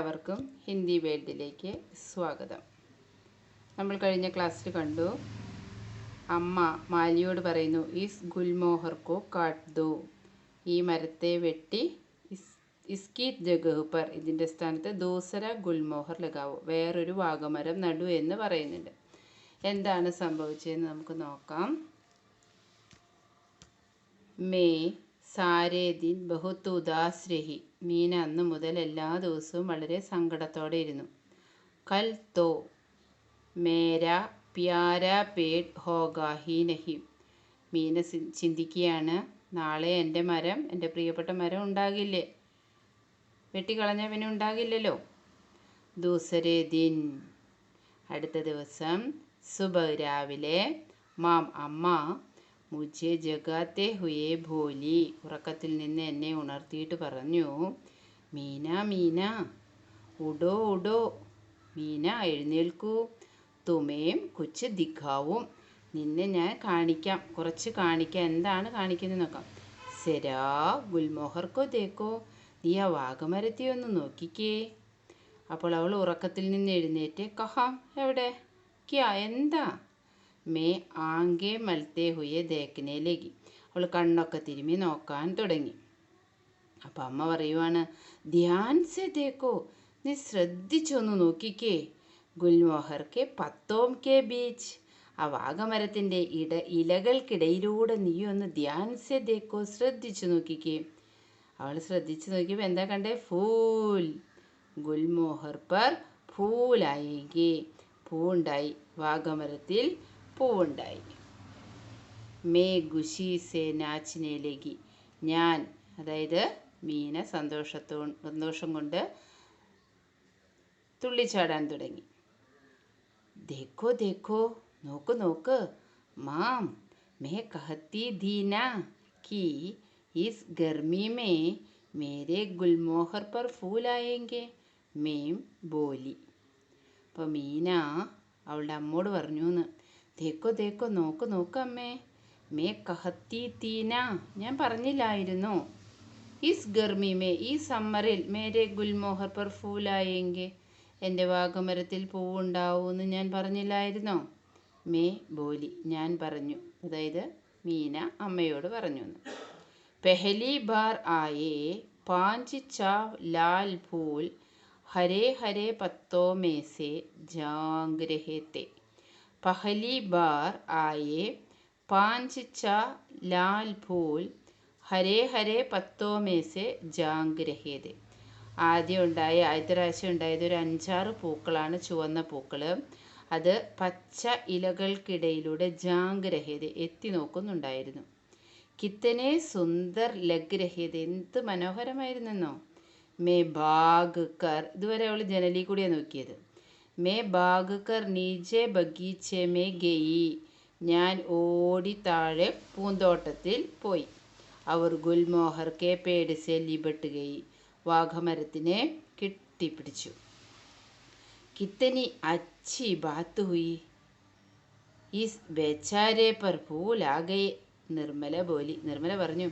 എല്ലാവർക്കും ഹിന്ദി വേൾഡിലേക്ക് സ്വാഗതം. നമ്മൾ കഴിഞ്ഞ ക്ലാസ്സിൽ കണ്ടു, അമ്മ മാലിയോട് പറയുന്നു, ഇസ് ഗുൽമോഹർ കോ കാട്ട് ദോ, ഈ മരത്തെ വെട്ടി ഇസ്കി ജഗഹ് പർ, ഇതിൻ്റെ സ്ഥാനത്ത് ദൂസര ഗുൽമോഹർ ലഗാവോ, വേറൊരു വാഗമരം നടു എന്ന് പറയുന്നുണ്ട്. എന്താണ് സംഭവിച്ചതെന്ന് നമുക്ക് നോക്കാം. മേ സാരേ ദിൻ ബഹുത് ഉദാസ് രഹി, മീന അന്ന് മുതൽ എല്ലാ ദിവസവും വളരെ സങ്കടത്തോടെ ഇരുന്നു. കൽ തോ മേരാ പ്യാരാ പേട് ഹോഗാ ഹി നഹി, മീന ചിന്തിക്കുകയാണ്, നാളെ എൻ്റെ പ്രിയപ്പെട്ട മരം ഉണ്ടാകില്ലേ, വെട്ടിക്കളഞ്ഞ പിന്നെ ഉണ്ടാകില്ലല്ലോ. ദൂസരേ ദിൻ, അടുത്ത ദിവസം, സുബഹ് രാവിലെ, മാം അമ്മ മുझे ജഗാത്തെ ഹുയേ ഭോലി, ഉറക്കത്തിൽ നിന്ന് എന്നെ ഉണർത്തിയിട്ട് പറഞ്ഞു, മീന മീന ഉഡോ ഉഡോ, മീന എഴുന്നേൽക്കൂ, തുമേം കുച്ച് ദിഖാവും, നിന്നെ ഞാൻ കാണിക്കാം, കുറച്ച് കാണിക്കാം. എന്താണ് കാണിക്കുന്നത് നോക്കാം. സെരാ ഗുൽമോഹർ കോ ദേക്കോ, നീ ആ വാഗമരത്തെ ഒന്ന് നോക്കിക്കേ. അപ്പോൾ അവൾ ഉറക്കത്തിൽ നിന്ന് എഴുന്നേറ്റ്, കഹാം എവിടെ, ക്യാ എന്താ, മേ ആങ്കെ മൽത്തേ ഹുയെ ദേക്കനെ ലഗി, അവൾ കണ്ണൊക്കെ തിരുമ്മി നോക്കാൻ തുടങ്ങി. അപ്പം അമ്മ പറയുവാണ്, ധ്യാൻ സെ ദേക്കോ, നീ ശ്രദ്ധിച്ചൊന്ന് നോക്കിക്കേ, ഗുൽമോഹർ കെ പത്തോം കെ ബീച്ച്, ആ വാഗമരത്തിൻ്റെ ഇലകൾക്കിടയിലൂടെ നീ ഒന്ന് ധ്യാൻ സെ ദേക്കോ, ശ്രദ്ധിച്ചു നോക്കിക്കേ. അവൾ ശ്രദ്ധിച്ചു നോക്കിയപ്പോൾ എന്താ കണ്ടേ, ഫൂൽ, ഗുൽമോഹർ പർ ഫൂലായെങ്കിൽ, പൂവുണ്ടായി, വാഗമരത്തിൽ പൂവുണ്ടായി. മേ ഖുഷി സെ നാച്നെ ലഗി, ഞാൻ, അതായത് മീന സന്തോഷം കൊണ്ട് തുള്ളിച്ചാടാൻ തുടങ്ങി. ദേഖോ ദേഖോ, നോക്ക് നോക്ക്, മാം മേ കഹത്തി ധീന കി ഇസ് ഗർമി മേ മേരെ ഗുൽമോഹർ പർ ഫൂൽ ആയെങ്കെ, മേം ബോലി. അപ്പോൾ മീന അവളുടെ അമ്മോട് പറഞ്ഞു എന്ന്, ദേക്കോ ദേക്കോ, നോക്ക് നോക്ക് അമ്മേ, മേ കഹത്തി തീന, ഞാൻ പറഞ്ഞില്ലായിരുന്നു, ഇസ് ഗർമി മേ, ഈ സമ്മറിൽ, മേരെ ഗുൽമോഹർ പർ ഫൂലായെങ്കിൽ, എൻ്റെ വാഗമരത്തിൽ പൂവുണ്ടാവുമെന്ന് ഞാൻ പറഞ്ഞില്ലായിരുന്നോ. മേ ബോലി, ഞാൻ പറഞ്ഞു, അതായത് മീന അമ്മയോട് പറഞ്ഞു എന്ന്. പെഹലി ബാർ ആയേ 5 ചാവ് ലാൽ ഫൂൽ ഹരേ ഹരേ പത്തോ മേ സെ ജാങ് രഹേ തെ, പഹലി ബാർ ആയേ 5 चा लाल फूल ഹരേ ഹരേ പത്തോ മേ സെ ജാങ് രഹേ തെ, ആദ്യത്തെ പ്രാവശ്യം ഉണ്ടായത് ഒരു 5-6 പൂക്കളാണ്, ചുവന്ന പൂക്കൾ, അത് പച്ച ഇലകൾക്കിടയിലൂടെ ജാങ് രഹേ തെ, എത്തി നോക്കുന്നുണ്ടായിരുന്നു. കിത്തനെ സുന്ദർ ലഗ് രഹേ തെ, എന്ത് മനോഹരമായിരുന്നെന്നോ. മേ ഭാഗ് കർ, ഇതുവരെ അവൾ ജനലിൽ കൂടിയാണ് നോക്കിയത്. മേ ഭാഗ് കർ നീചെ ബഗീച്ചെ മേ ഗയി, ഞാൻ ഓടി താഴെ പൂന്തോട്ടത്തിൽ പോയി. അവർ ഗുൽമോഹർ കെ പേട് സെ ലിപട്ട് ഗയി, വാഗമരത്തിനെ കെട്ടിപ്പിടിച്ചു. കിത്തനി അച്ചി ബാത്ത് ഹുയി ഇസ് ബേച്ചാരെ പർ ഫൂൽ ആ ഗയെ, നിർമ്മല പറഞ്ഞു,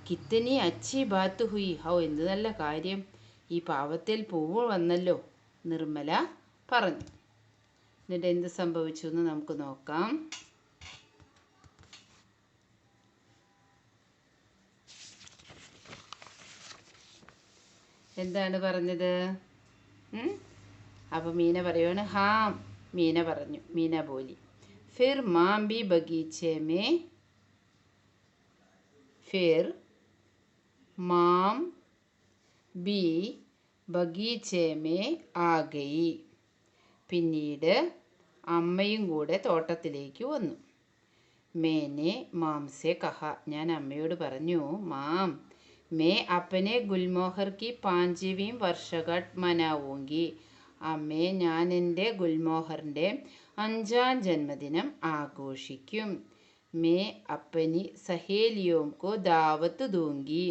കിത്തനി അച്ചി ബാത്ത് ഹുയി, ഹൗ എന്ത് നല്ല കാര്യം, ഈ പാവത്തിൽ പൂവ് വന്നല്ലോ, നിർമ്മല പറഞ്ഞു. എന്നിട്ട് എന്ത് സംഭവിച്ചു എന്ന് നമുക്ക് നോക്കാം. എന്താണ് പറഞ്ഞത്? അപ്പം മീന പറയുവാണ്, ഹാം, മീന പറഞ്ഞു, മീന ബോലി, ഫിർ മാം ബി ബഗീച്ചെ മേ, ഫിർ മാം ബി ബഗീച്ചെ മേ ആ ഗയി, പിന്നീട് അമ്മയും കൂടെ തോട്ടത്തിലേക്ക് വന്നു. മേനെ മാം സെ കഹ, ഞാൻ അമ്മയോട് പറഞ്ഞു, മാം മേ അപ്പനെ ഗുൽമോഹർ കി 5വീം വർഷഗട്ട് മനാവൂങ്കി, അമ്മേ ഞാൻ എൻ്റെ ഗുൽമോഹറിൻ്റെ 5ാം ജന്മദിനം ആഘോഷിക്കും. മേ അപ്പനി സഹേലിയോം കോ ദാവത്ത് ദൂങ്കി,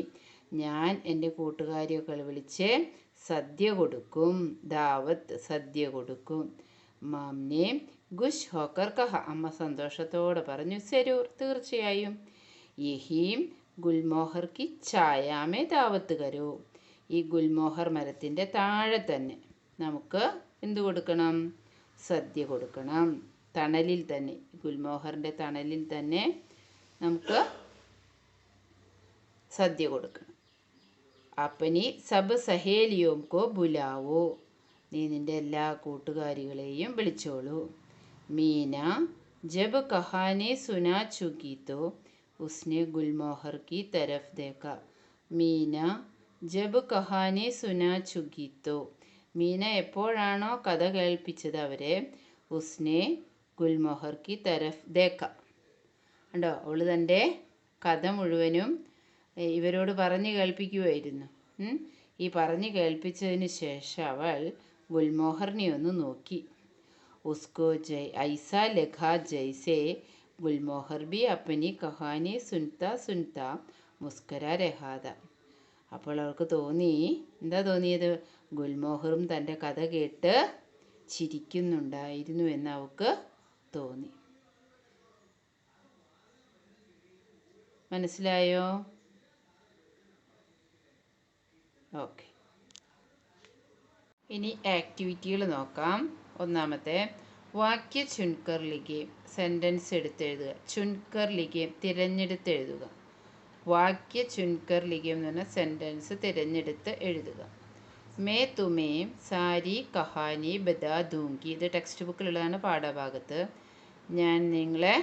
ഞാൻ എൻ്റെ കൂട്ടുകാരിയൊക്കെ വിളിച്ച് സദ്യ കൊടുക്കും, ദാവത്ത് സദ്യ കൊടുക്കും. മാംനെ ഖുശ് ഹോക്കർ കഹ, അമ്മ സന്തോഷത്തോടെ പറഞ്ഞു, സരൂർ തീർച്ചയായും. യഹീം ഗുൽമോഹർ കി ഛായാമേ ദാവത്ത് കരോ, ഈ ഗുൽമോഹർ മരത്തിൻ്റെ താഴെ തന്നെ, നമുക്ക് എന്ത് കൊടുക്കണം? സദ്യ കൊടുക്കണം. തണലിൽ തന്നെ, ഗുൽമോഹറിൻ്റെ തണലിൽ തന്നെ നമുക്ക് സദ്യ കൊടുക്കണം. അപ്പനി സബ് സഹേലിയോം കോ ബുലാവോ, നീ നിൻ്റെ എല്ലാ കൂട്ടുകാരികളെയും വിളിച്ചോളൂ. മീന ജബ് കഹാനി സുനാ ചുക്കി തോ ഉസ്നെ ഗുൽമോഹർ കി തരഫ് ദേഖ. മീന ജബ് കഹാനി സുനാ ചുക്കി തോ, മീന എപ്പോഴാണോ കഥ കേൾപ്പിച്ചത് അവരെ, ഉസ്നെ ഗുൽമോഹർ കി തരഫ് ദേഖ. ഉണ്ടോ, അവൾ തൻ്റെ കഥ മുഴുവനും ഇവരോട് പറഞ്ഞു കേൾപ്പിക്കുമായിരുന്നു. ഈ പറഞ്ഞു കേൾപ്പിച്ചതിന് ശേഷം അവൾ ഗുൽമോഹറിനെ ഒന്ന് നോക്കി. ഉസ്കോ ഐസാ ലഖാ ജൈസേ ഗുൽമോഹർ ബി അപ്പനി കഹാനി സുൻതാ സുൻതാ മുസ്കരാ രഹാത. അപ്പോൾ അവൾക്ക് തോന്നി, എന്താ തോന്നിയത്? ഗുൽമോഹറും തൻ്റെ കഥ കേട്ട് ചിരിക്കുന്നുണ്ടായിരുന്നു എന്ന് അവൾക്ക് തോന്നി. മനസ്സിലായോ? ഓക്കെ, ഇനി ആക്ടിവിറ്റികൾ നോക്കാം. ഒന്നാമത്തെ, വാക്യ ചുൻകർ ലിഖിए, സെൻറ്റൻസ് എടുത്തെഴുതുക. ചുൻകർ ലിഖിए, തിരഞ്ഞെടുത്ത് എഴുതുക. വാക്യ ചുൻകർ ലിഖിए എന്ന് പറഞ്ഞാൽ സെൻറ്റൻസ് തിരഞ്ഞെടുത്ത് എഴുതുക. മേ തുമേം സാരി കഹാനി ബതാ ദൂങ്കി, ഇത് ടെക്സ്റ്റ് ബുക്കിലുള്ളതാണ്, പാഠഭാഗത്ത്. ഞാൻ നിങ്ങളെ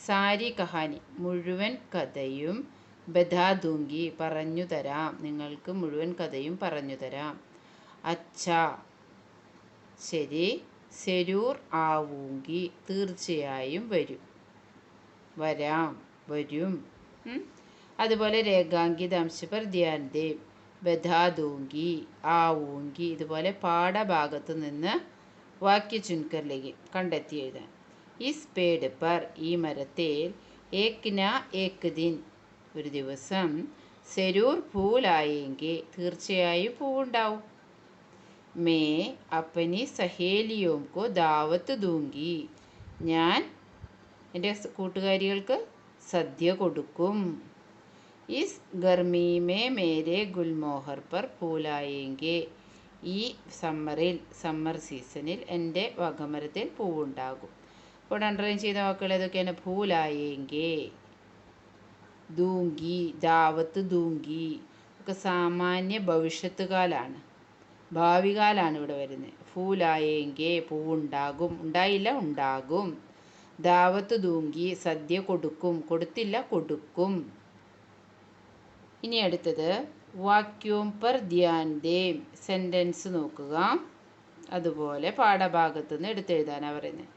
സാരി കഹാനി, മുഴുവൻ കഥയും, ബതാ ദൂങ്കി, പറഞ്ഞു തരാം, നിങ്ങൾക്ക് മുഴുവൻ കഥയും പറഞ്ഞു തരാം. അച്ഛാ, ശരി. സെരൂർ ആവൂങ്കി, തീർച്ചയായും വരും, വരാം, വരും. അതുപോലെ രേഖാങ്കിത അംശ പർ ധ്യാൻ ദേ, ബതാ ദൂങ്കി, ആവൂങ്കി. ഇതുപോലെ പാഠഭാഗത്ത് നിന്ന് വാക്യ ചുൻകർ ലിഖിए കണ്ടെത്തി എഴുതാൻ. ഇസ് പേട് പർ, ഈ മരത്തിൽ, ഏക് ന ഏക് ദിൻ, ഒരു ദിവസം, സെരൂർ ഫൂൽ ആയെങ്കിൽ, തീർച്ചയായും പൂവുണ്ടാവും. മേ അപ്പനി സഹേലിയോം കോ ദാവത്ത് ദൂങ്കി, ഞാൻ എൻ്റെ കൂട്ടുകാരികൾക്ക് സദ്യ കൊടുക്കും. ഇസ് ഗർമി മേ മേരെ ഗുൽമോഹർ പർ ഫൂലായെങ്കിൽ, ഈ സമ്മർ സീസണിൽ എൻ്റെ വകമരത്തിൽ പൂവുണ്ടാകും. ഇപ്പോൾ അണ്ടർലൈൻ ചെയ്ത വാക്കുകൾ ഏതൊക്കെയാണ്? ഫൂലായെങ്കിൽ, ദൂങ്കി, ദാവത്ത് ദൂങ്കി ഒക്കെ സാമാന്യ ഭവിഷ്യത്ത് കാലാണ്, ഭാവി കാലാണ് ഇവിടെ വരുന്നത്. ഫൂലായെങ്കിൽ, പൂവുണ്ടാകും, ഉണ്ടായില്ല, ഉണ്ടാകും. ദാവത്ത് ദൂങ്കി, സദ്യ കൊടുക്കും, കൊടുത്തില്ല, കൊടുക്കും. ഇനി അടുത്തത്, വാക്യോം പർ ധ്യാൻ ദേം, സെൻറ്റൻസ് നോക്കുക. അതുപോലെ പാഠഭാഗത്തു നിന്ന് എടുത്തെഴുതാനാണ് പറയുന്നത്.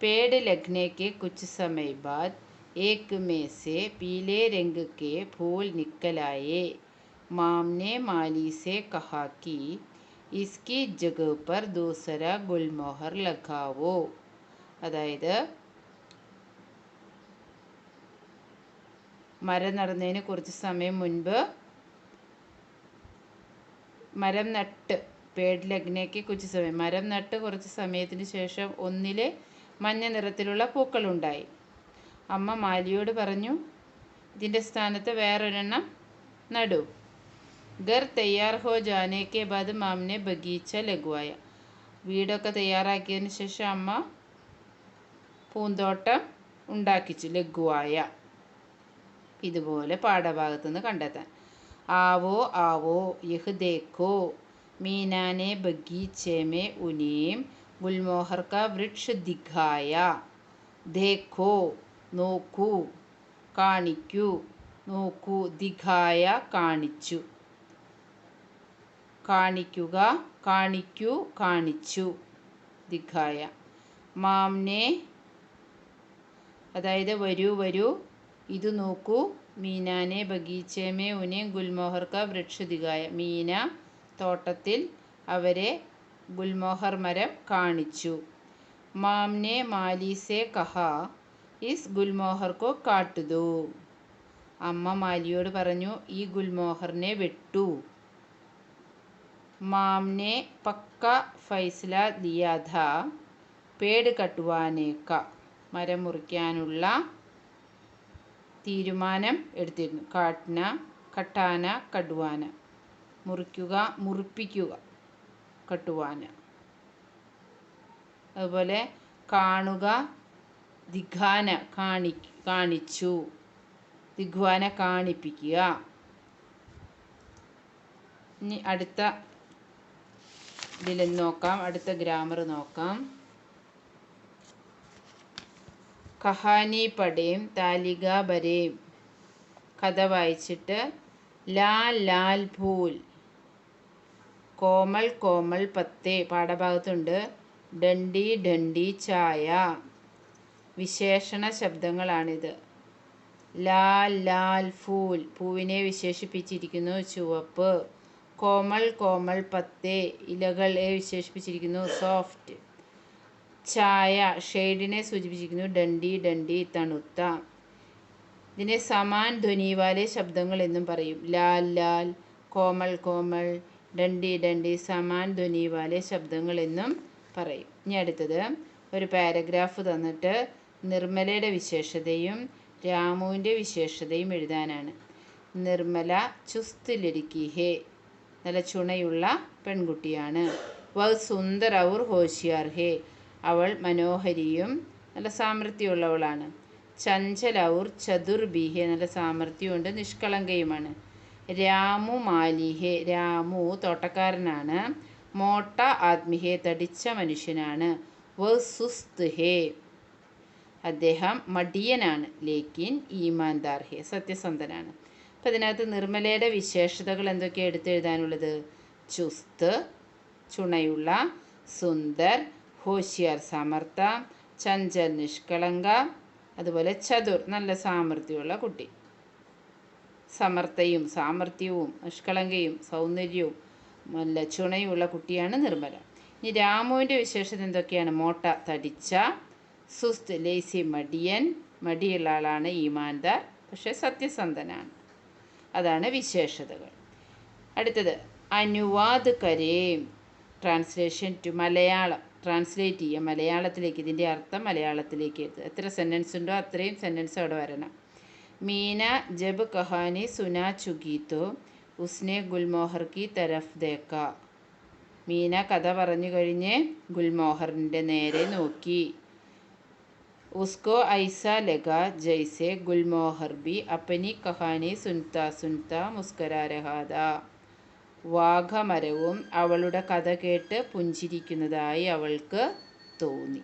പേട് ലഗ്നെ കെ കുച്ച് സമയ ബാദ് एक में से पीले रंग के फूल निकल आए. माम ने माली से कहा कि इसकी जगह पर दूसरा गुलमोहर लगाओ. അതായത് മരം നടുന്നതിന് കുറച്ച് സമയം മുൻപ് മരം നട്ട്, പേട് ലഗ്നയ്ക്ക് കുറച്ച് സമയം, മരം നട്ട് കുറച്ച് സമയത്തിന് ശേഷം ഒന്നിൽ മഞ്ഞ നിറത്തിലുള്ള പൂക്കളുണ്ടായി. അമ്മ മാലിയോട് പറഞ്ഞു, ഇതിൻ്റെ സ്ഥാനത്ത് വേറൊരെണ്ണം നടൂ. ഗർ തയ്യാർ ഹോ ജാനെ കെ ബാദ് മാമിനെ ബഗീച്ച ലഘുവായ, വീടൊക്കെ തയ്യാറാക്കിയതിന് ശേഷം അമ്മ പൂന്തോട്ടം ഉണ്ടാക്കിച്ചു, ലഘുവായ. ഇതുപോലെ പാഠഭാഗത്തു നിന്ന് കണ്ടെത്താൻ. ആവോ ആവോ യഹ് ദേഖോ, മീനാനെ ബഗീച്ചെ മേ ഉനേം ഗുൽമോഹർ കാ വൃക്ഷ ദിഖായ. ദേഖോ, നോക്കൂ, കാണിക്കൂ, നോക്കൂ, ദിഖായ, കാണിച്ചു, കാണിക്കുക, കാണിക്കൂ, കാണിച്ചു, ദിഖായ. മാംനെ, അതായത് വരൂ വരൂ, ഇത് നോക്കൂ. മീനാനെ ബഗീച്ചെ മേ ഉനെ ഗുൽമോഹർ കാ വൃക്ഷ ദിഖായ, മീന തോട്ടത്തിൽ അവരെ ഗുൽമോഹർ മരം കാണിച്ചു. മാംനെ മാലി സെ കഹാ ഇസ് ഗുൽമോഹർ കോ കാട്ട് ദോ, അമ്മ മാലിയോട് പറഞ്ഞു, ഈ ഗുൽമോഹറിനെ വെട്ടൂ. മാംനെ പക്ക ഫൈസല ലിയാ ഥാ പേട് കട്ടുവാനെ ക, മരം മുറിക്കാനുള്ള തീരുമാനം എടുത്തിരുന്നു. കാട്ട്ന, കട്ടാന, കടുവാന, മുറിക്കുക, മുറിപ്പിക്കുക. കട്ടുവാന. അതുപോലെ കാണുക, ദിഘാന കാണിച്ചു, ദിഗ്വാന കാണിപ്പിക്കുക. ഇനി അടുത്ത ഇതിൽ നോക്കാം, അടുത്ത ഗ്രാമർ നോക്കാം. കഹാനി പടേം താലിക ബരേം, കഥ വായിച്ചിട്ട്. ലാൽ ലാൽ ഫൂൽ, കോമൾ കോമൾ പത്തേ പാഠഭാഗത്തുണ്ട്. ഡണ്ടി ഡണ്ടി ചായ. വിശേഷണ ശബ്ദങ്ങളാണിത്. ലാൽ ലാൽ ഫൂൽ, പൂവിനെ വിശേഷിപ്പിച്ചിരിക്കുന്നു ചുവപ്പ്. കോമൾ കോമൾ പത്തേ, ഇലകളെ വിശേഷിപ്പിച്ചിരിക്കുന്നു സോഫ്റ്റ്. ചായ, ഷെയ്ഡിനെ സൂചിപ്പിച്ചിരിക്കുന്നു ഡണ്ടി ഡണ്ടി തണുത്ത. ഇതിനെ സമാൻ ധ്വനിവാലെ ശബ്ദങ്ങൾ എന്നും പറയും. ലാൽ ലാൽ, കോമൾ കോമൾ, ഡണ്ടി ഡണ്ടി സമാൻ ധ്വനിവാലെ ശബ്ദങ്ങൾ എന്നും പറയും. ഇനി അടുത്തത് ഒരു പാരഗ്രാഫ് തന്നിട്ട് നിർമ്മലയുടെ വിശേഷതയും രാമുവിൻ്റെ വിശേഷതയും എഴുതാനാണ്. നിർമ്മല ചുസ്ത് ലടുക്കി ഹേ, നല്ല ചുണയുള്ള പെൺകുട്ടിയാണ്. വ സുന്ദർ ഔർ ഹോഷിയാർ ഹേ, അവൾ മനോഹരിയും നല്ല സാമർത്ഥ്യമുള്ളവളാണ്. ചഞ്ചൽ ഔർ ചതുർ ബി ഹേ, നല്ല സാമർത്ഥ്യമുണ്ട്, നിഷ്കളങ്കയുമാണ്. രാമു മാലി ഹേ, രാമു തോട്ടക്കാരനാണ്. മോട്ട ആദ്മി ഹേ, തടിച്ച മനുഷ്യനാണ്. വ സുസ്ത് ഹേ, അദ്ദേഹം മടിയനാണ്. ലേക്കിൻ ഈമാൻദാർ ഹേ, സത്യസന്ധനാണ്. അപ്പം ഇതിനകത്ത് നിർമ്മലയുടെ വിശേഷതകൾ എന്തൊക്കെയാണ് എടുത്തെഴുതാനുള്ളത്? ചുസ്ത് ചുണയുള്ള, സുന്ദർ ഹോഷിയാർ സമർത്ഥ, ചഞ്ചൽ നിഷ്കളങ്ക, അതുപോലെ ചതുർ നല്ല സാമർത്ഥ്യമുള്ള കുട്ടി. സമർത്ഥയും സാമർത്ഥ്യവും നിഷ്കളങ്കയും സൗന്ദര്യവും നല്ല ചുണയുള്ള കുട്ടിയാണ് നിർമ്മല. ഇനി രാമുവിൻ്റെ വിശേഷത എന്തൊക്കെയാണ്? മോട്ട തടിച്ച, സുസ്ത് ലേസി മടിയൻ, മടിയുള്ള ആളാണ്, ഈമാൻദാർ പക്ഷേ സത്യസന്ധനാണ്. അതാണ് വിശേഷതകൾ. അടുത്തത് അനുവാദ് കരേം, ട്രാൻസ്ലേഷൻ ടു മലയാളം. ട്രാൻസ്ലേറ്റ് ചെയ്യുക മലയാളത്തിലേക്ക്, ഇതിൻ്റെ അർത്ഥം മലയാളത്തിലേക്ക് എത്തുക. എത്ര സെൻറ്റൻസ് ഉണ്ടോ അത്രയും സെൻറ്റൻസ് അവിടെ വരണം. മീന ജബ് കഹാനി സുനാ ചുകി തോ ഉസ്നെ ഗുൽമോഹർ കി തരഫ് ദേക്ക. മീന കഥ പറഞ്ഞു കഴിഞ്ഞ് ഗുൽമോഹറിൻ്റെ നേരെ നോക്കി. ഉസ്കോ ഐസ ലഗ ജൈസെ ഗുൽമോഹർ ബി അപ്പനി കഹാനി സുൻത സുൻത മുസ്കരാ രഹാ താ. വാഘമരവും അവളുടെ കഥ കേട്ട് പുഞ്ചിരിക്കുന്നതായി അവൾക്ക് തോന്നി.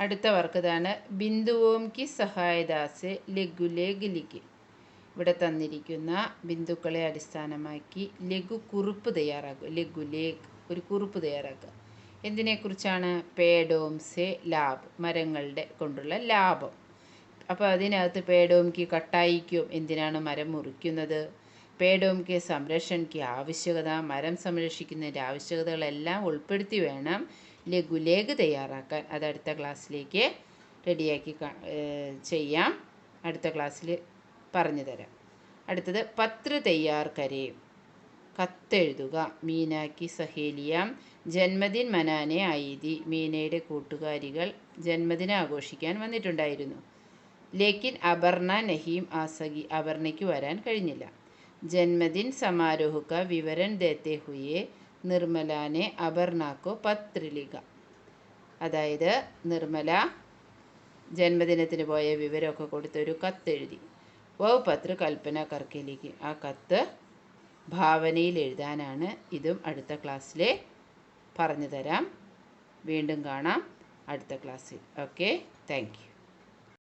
അടുത്ത വർക്ക് ഇതാണ്. ബിന്ദുവും കി സഹായതാസെ ലഘു ലേഖ് ലിഖ്. ഇവിടെ തന്നിരിക്കുന്ന ബിന്ദുക്കളെ അടിസ്ഥാനമാക്കി ലഘു കുറിപ്പ് തയ്യാറാക്കുക. ലഘു ലേഖ്, ഒരു കുറിപ്പ് തയ്യാറാക്കുക. എന്തിനെക്കുറിച്ചാണ്? പേഡോം സെ ലാഭ്, മരങ്ങളുടെ കൊണ്ടുള്ള ലാഭം. അപ്പോൾ അതിനകത്ത് പേഡോം കി കട്ടായിക്കും, എന്തിനാണ് മരം മുറിക്കുന്നത്? പേഡോം കി സംരക്ഷൺ കി ആവശ്യകത, മരം സംരക്ഷിക്കുന്നതിൻ്റെ ആവശ്യകതകളെല്ലാം ഉൾപ്പെടുത്തി വേണം ലഘുലേഖ തയ്യാറാക്കാൻ. അത് അടുത്ത ക്ലാസ്സിലേക്ക് റെഡിയാക്കി ചെയ്യാം. അടുത്ത ക്ലാസ്സിൽ പറഞ്ഞു തരാം. അടുത്തത് പത്ര തയ്യാർ കരേം, കത്തെഴുതുക. മീനാക്കി സഹേലിയാം ജന്മദിൻ മനാനെ ആയിതി. മീനയുടെ കൂട്ടുകാരികൾ ജന്മദിനം ആഘോഷിക്കാൻ വന്നിട്ടുണ്ടായിരുന്നു. ലേക്കിൻ അപർണ നഹീം ആസകി, അപർണയ്ക്ക് വരാൻ കഴിഞ്ഞില്ല. ജന്മദിൻ സമാരോഹ കാ വിവരൺ ദേത്തെ ഹുയെ നിർമ്മലാനെ അപർണക്കോ പത്ര ലിഖ. അതായത് നിർമ്മല ജന്മദിനത്തിന് പോയ വിവരമൊക്കെ കൊടുത്തൊരു കത്തെഴുതി. വ പത്ര കൽപ്പന കർക്കെ ലിഖി, ആ കത്ത് ഭാവനയിൽ എഴുതാനാണ്. ഇതും അടുത്ത ക്ലാസ്സിൽ പറഞ്ഞു തരാം. വീണ്ടും കാണാം അടുത്ത ക്ലാസ്സിൽ. Okay, thank you.